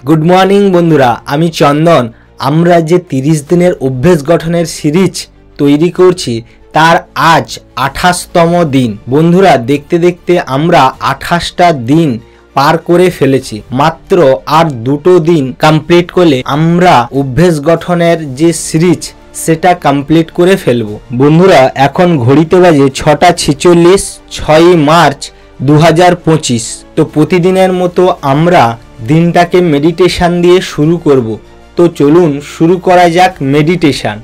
Good morning बंधुरा आमी चंदन आमरा जे 30 दिनेर अभ्यास गठनेर सिरिज तैरी करछि तार आज 28तम दिन। बंधुरा देखते देखते आमरा 28टा दिन पार करे फेलेछि। मात्र आर दुटो दिन कमप्लीट करले आमरा अभ्यास गठनेर जे सिरिज सेटा कमप्लीट करे फेलबो। बंधुरा एखन घड़िते बाजे 6टा46 6 मार्च 2025। तो प्रतिदिनेर मतो आमरा दिनटाके मेडिटेशन दिए शुरू करब। तो चलुन शुरू करा जाक मेडिटेशन।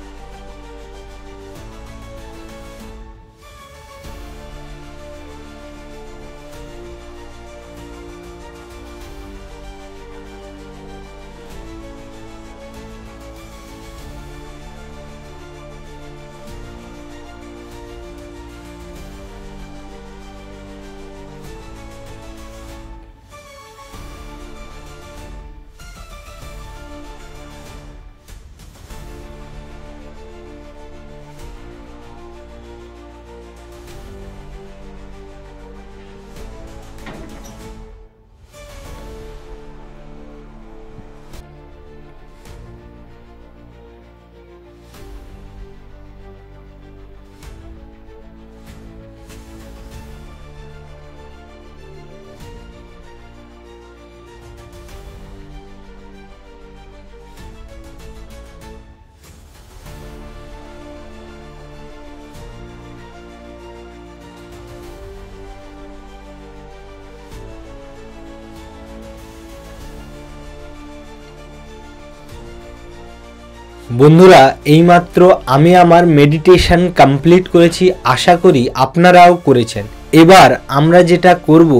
बंधुरा এইমাত্র আমি আমার মেডিটেশন কমপ্লিট করেছি। আশা করি আপনারাও করেছেন। এবার আমরা যেটা করব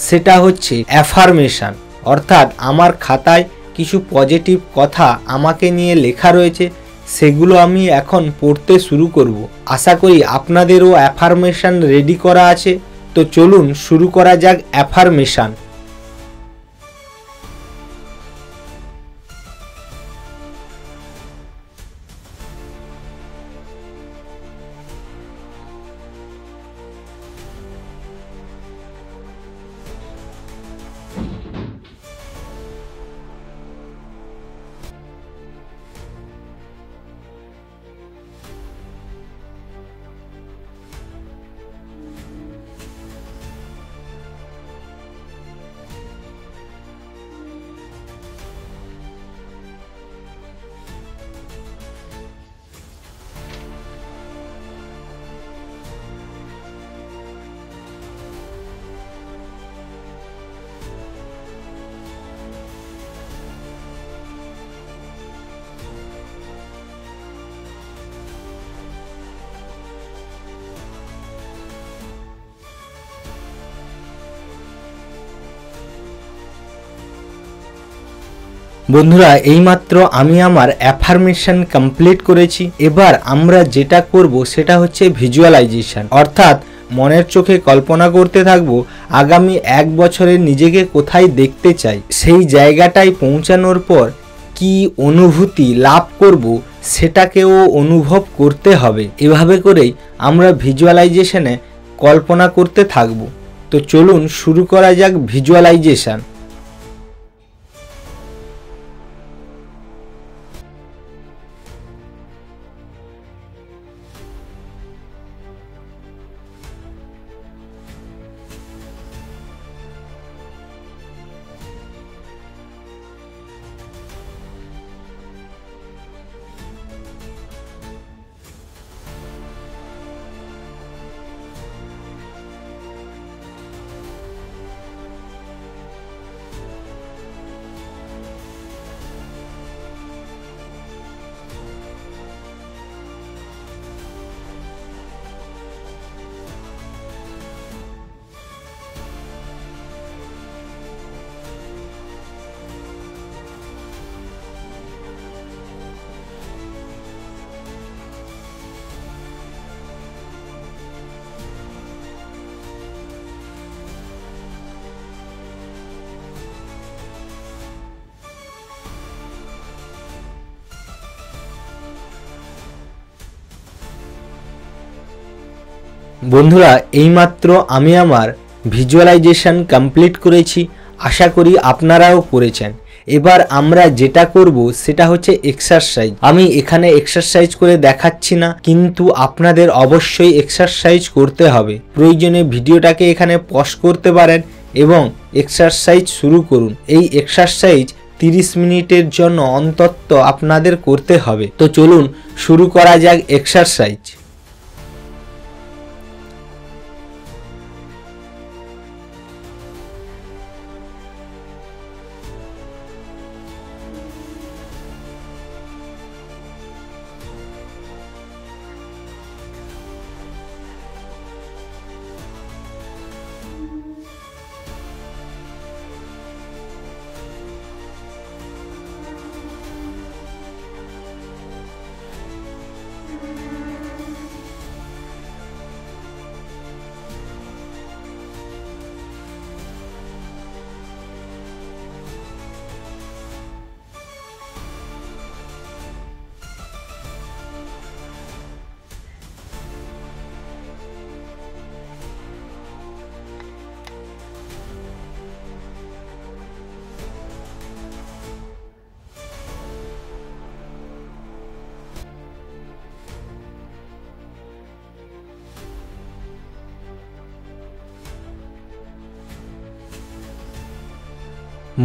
সেটা হচ্ছে অ্যাফার্মেশন, অর্থাৎ আমার খাতায় কিছু পজিটিভ কথা আমাকে নিয়ে লেখা রয়েছে, সেগুলো আমি এখন পড়তে শুরু করব। আশা করি আপনাদেরও অ্যাফার্মেশন রেডি করা আছে। তো চলুন শুরু করা যাক অ্যাফার্মেশন। বন্ধুরা এইমাত্র আমি আমার অ্যাফার্মেশন কমপ্লিট করেছি। এবার আমরা যেটা করব সেটা হচ্ছে ভিজুয়ালাইজেশন, অর্থাৎ মনের চোখে কল্পনা করতে থাকব আগামী 1 বছরে নিজেকে কোথায় দেখতে চাই, সেই জায়গাটায় পৌঁছানোর পর কি অনুভূতি লাভ করব সেটাকেও অনুভব করতে হবে। এভাবে করেই আমরা ভিজুয়ালাইজেশনে কল্পনা করতে থাকব। তো চলুন শুরু করা যাক ভিজুয়ালাইজেশন। বন্ধুরা এইমাত্র আমি আমার ভিজুয়ালাইজেশন কমপ্লিট করেছি। আশা করি আপনারাও করেছেন। এবার আমরা যেটা করব সেটা হচ্ছে এক্সারসাইজ। আমি এখানে এক্সারসাইজ করে দেখাচ্ছি না, কিন্তু আপনাদের অবশ্যই এক্সারসাইজ করতে হবে। প্রয়োজনে ভিডিওটাকে এখানে পজ করতে পারেন এবং এক্সারসাইজ শুরু করুন। এই এক্সারসাইজ 30 মিনিটের জন্য অন্তত আপনাদের করতে হবে। তো চলুন শুরু করা যাক এক্সারসাইজ।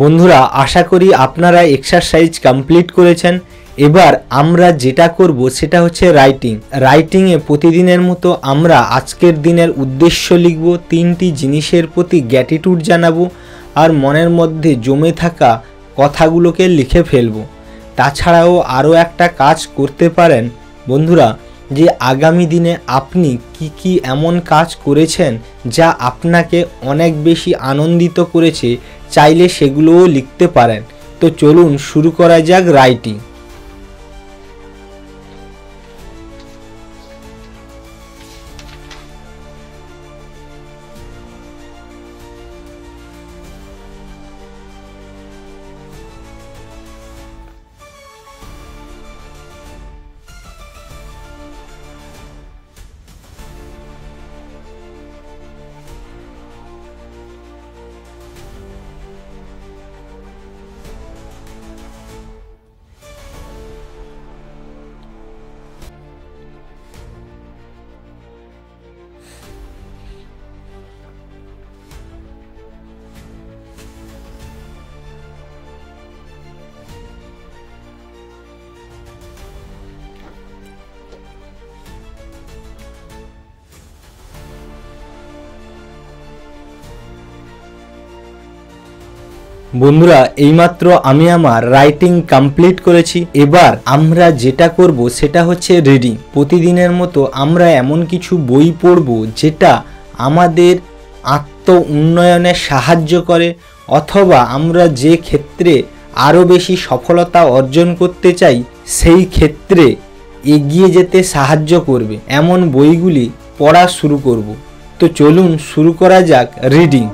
বন্ধুরা, আশা করি আপনারা এক্সারসাইজ কমপ্লিট করেছেন। এবার আমরা যেটা করব সেটা হচ্ছে রাইটিংয়ে প্রতিদিনের মতো আমরা আজকের দিনের উদ্দেশ্য লিখব, 3টি জিনিসের প্রতি গ্র্যাটিটিউড জানাবো আর মনের মধ্যে জমে থাকা কথাগুলোকে লিখে ফেলব। তাছাড়াও আরও একটা কাজ করতে পারেন বন্ধুরা, যে আগামী দিনে আপনি কি এমন কাজ করেছেন যা আপনাকে অনেক বেশি আনন্দিত করেছে, চাইলে সেগুলোও লিখতে পারেন। তো চলুন শুরু করা যাক রাইটিং। বন্ধুরা, এইমাত্র আমি আমার রাইটিং কমপ্লিট করেছি। এবার আমরা যেটা করব সেটা হচ্ছে রিডিং। প্রতিদিনের মতো আমরা এমন কিছু বই পড়ব যেটা আমাদের আত্ম উন্নয়নে সাহায্য করে, অথবা আমরা যে ক্ষেত্রে আরও বেশি সফলতা অর্জন করতে চাই সেই ক্ষেত্রে এগিয়ে যেতে সাহায্য করবে এমন বইগুলি পড়া শুরু করব। তো চলুন শুরু করা যাক রিডিং।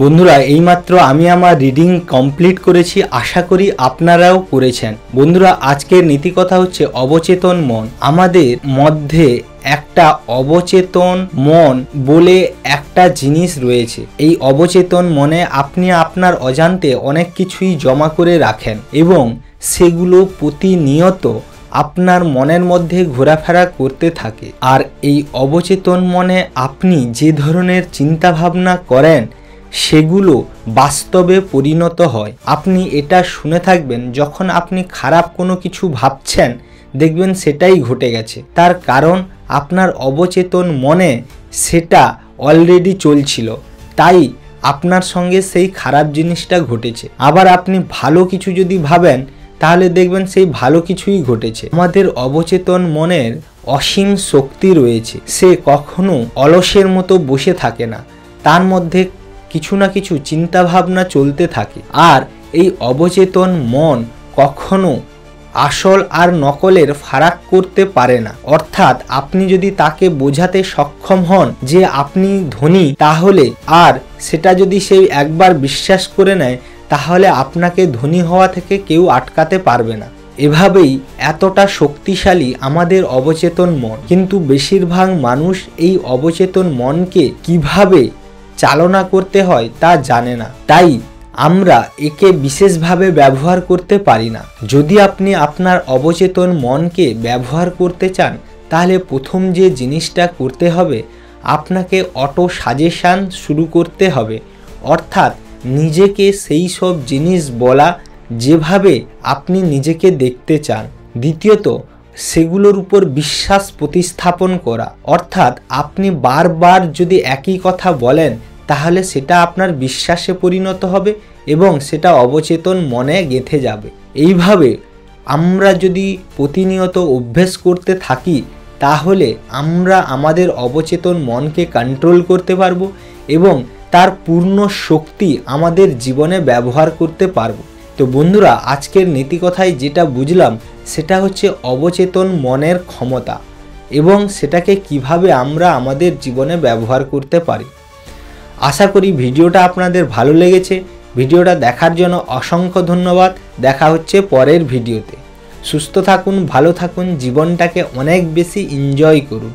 বন্ধুরা, এইমাত্র আমি আমার রিডিং কমপ্লিট করেছি, আশা করি আপনারাও করেছেন। বন্ধুরা, আজকের নীতি কথা হচ্ছে অবচেতন মন। আমাদের মধ্যে একটা অবচেতন মন বলে একটা জিনিস রয়েছে। এই অবচেতন মনে আপনি আপনার অজান্তে অনেক কিছুই জমা করে রাখেন এবং সেগুলো প্রতিনিয়ত আপনার মনের মধ্যে ঘোরাফেরা করতে থাকে। আর এই অবচেতন মনে আপনি যে ধরনের চিন্তাভাবনা করেন সেগুলো বাস্তবে পরিণত হয়। আপনি এটা শুনে থাকবেন, যখন আপনি খারাপ কোনো কিছু ভাবছেন দেখবেন সেটাই ঘটে গেছে। তার কারণ আপনার অবচেতন মনে সেটা অলরেডি চলছিল, তাই আপনার সঙ্গে সেই খারাপ জিনিসটা ঘটেছে। আবার আপনি ভালো কিছু যদি ভাবেন তাহলে দেখবেন সেই ভালো কিছুই ঘটেছে। আমাদের অবচেতন মনের অসীম শক্তি রয়েছে, সে কখনো অলসের মতো বসে থাকে না, তার মধ্যে কিছু না কিছু চিন্তাভাবনা চলতে থাকে। আর এই অবচেতন মন কখনো আসল আর নকলের ফারাক করতে পারে না। অর্থাৎ আপনি যদি তাকে বোঝাতে সক্ষম হন যে আপনি ধনী, তাহলে আর সেটা যদি সে একবার বিশ্বাস করে নেয় তাহলে আপনাকে ধনী হওয়া থেকে কেউ আটকাতে পারবে না। এভাবেই এতটা শক্তিশালী আমাদের অবচেতন মন। কিন্তু বেশিরভাগ মানুষ এই অবচেতন মনকে কিভাবে চালনা করতে হয় তা জানে না, তাই আমরা একে বিশেষভাবে ব্যবহার করতে পারি না। যদি আপনি আপনার অবচেতন মনকে ব্যবহার করতে চান তাহলে প্রথম যে জিনিসটা করতে হবে, আপনাকে অটো সাজেশান শুরু করতে হবে। অর্থাৎ নিজেকে সেই সব জিনিস বলা যেভাবে আপনি নিজেকে দেখতে চান। দ্বিতীয়ত, সেগুলোর উপর বিশ্বাস প্রতিস্থাপন করা। অর্থাৎ আপনি বারবার যদি একই কথা বলেন তাহলে সেটা আপনার বিশ্বাসে পরিণত হবে এবং সেটা অবচেতন মনে গেঁথে যাবে। এইভাবে আমরা যদি প্রতিনিয়ত অভ্যেস করতে থাকি তাহলে আমরা আমাদের অবচেতন মনকে কন্ট্রোল করতে পারবো এবং তার পূর্ণ শক্তি আমাদের জীবনে ব্যবহার করতে পারবো। তো বন্ধুরা, আজকের নীতিকথায় যেটা বুঝলাম সেটা হচ্ছে অবচেতন মনের ক্ষমতা এবং সেটাকে কিভাবে আমরা আমাদের জীবনে ব্যবহার করতে পারি। আশা করি ভিডিওটা আপনাদের ভালো লেগেছে। ভিডিওটা দেখার জন্য অসংখ্য ধন্যবাদ। দেখা হচ্ছে পরের ভিডিওতে। সুস্থ থাকুন, ভালো থাকুন, জীবনটাকে অনেক বেশি এনজয় করুন।